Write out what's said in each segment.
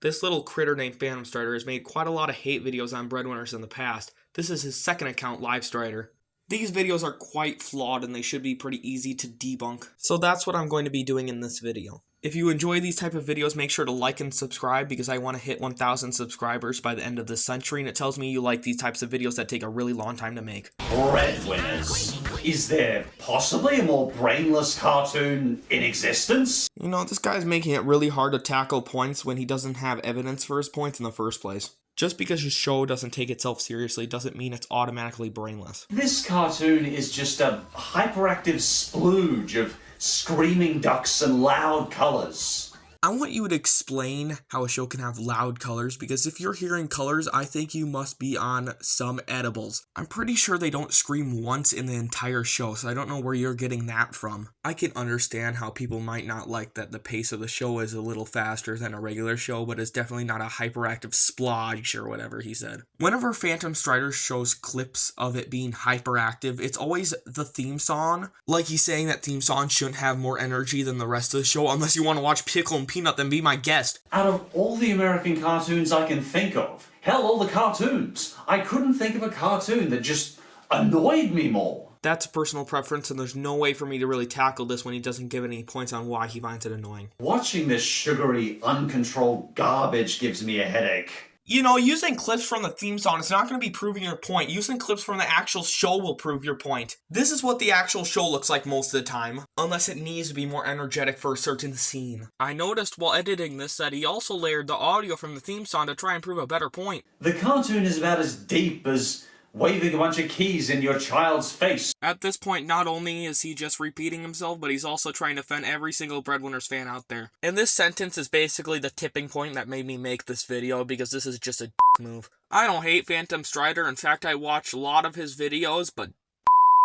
This little critter named PhantomStrider has made quite a lot of hate videos on Breadwinners in the past. This is his second account, LiveStrider. These videos are quite flawed and they should be pretty easy to debunk. So that's what I'm going to be doing in this video. If you enjoy these type of videos, make sure to like and subscribe because I want to hit 1,000 subscribers by the end of this century, and it tells me you like these types of videos that take a really long time to make. Breadwinners. Is there possibly a more brainless cartoon in existence? You know, this guy's making it really hard to tackle points when he doesn't have evidence for his points in the first place. Just because his show doesn't take itself seriously doesn't mean it's automatically brainless. This cartoon is just a hyperactive splooge of screaming ducks and loud colors. I want you to explain how a show can have loud colors, because if you're hearing colors, I think you must be on some edibles. I'm pretty sure they don't scream once in the entire show, so I don't know where you're getting that from. I can understand how people might not like that the pace of the show is a little faster than a regular show, but it's definitely not a hyperactive splodge or whatever he said. Whenever PhantomStrider shows clips of it being hyperactive, it's always the theme song. Like he's saying that theme song shouldn't have more energy than the rest of the show, unless you want to watch Pickle and Peanut, then be my guest. Out of all the American cartoons I can think of, hell, all the cartoons, I couldn't think of a cartoon that just annoyed me more. That's a personal preference, and there's no way for me to really tackle this when he doesn't give any points on why he finds it annoying. Watching this sugary, uncontrolled garbage gives me a headache. You know, using clips from the theme song is not going to be proving your point. Using clips from the actual show will prove your point. This is what the actual show looks like most of the time, unless it needs to be more energetic for a certain scene. I noticed while editing this that he also layered the audio from the theme song to try and prove a better point. The cartoon is about as deep as waving a bunch of keys in your child's face. At this point, not only is he just repeating himself, but he's also trying to offend every single Breadwinners fan out there. And this sentence is basically the tipping point that made me make this video, because this is just a move. I don't hate PhantomStrider. In fact, I watch a lot of his videos, but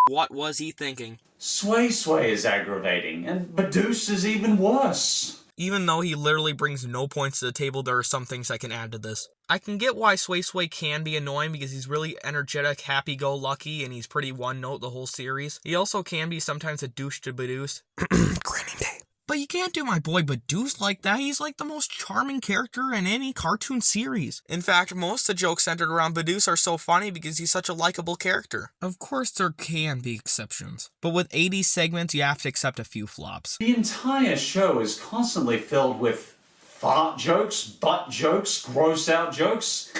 what was he thinking? Sway Sway is aggravating, and Badoosh is even worse. Even though he literally brings no points to the table, there are some things I can add to this. I can get why Sway Sway can be annoying because he's really energetic, happy-go-lucky, and he's pretty one-note the whole series. He also can be sometimes a douche to Badoosh. Grinning day. But you can't do my boy Badoosh like that. He's like the most charming character in any cartoon series. In fact, most of the jokes centered around Badoosh are so funny because he's such a likable character. Of course, there can be exceptions. But with 80 segments, you have to accept a few flops. The entire show is constantly filled with fart jokes, butt jokes, gross out jokes.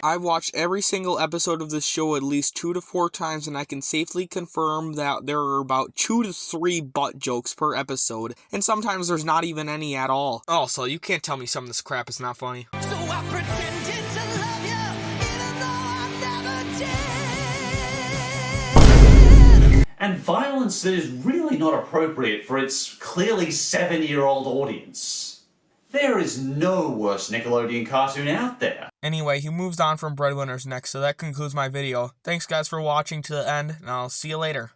I've watched every single episode of this show at least 2 to 4 times, and I can safely confirm that there are about 2 to 3 butt jokes per episode, and sometimes there's not even any at all. Also, you can't tell me some of this crap is not funny. So I pretended to love you, even though I never did. And violence that is really not appropriate for its clearly 7-year-old audience. There is no worse Nickelodeon cartoon out there. Anyway, he moves on from Breadwinners next, so that concludes my video. Thanks guys for watching to the end, and I'll see you later.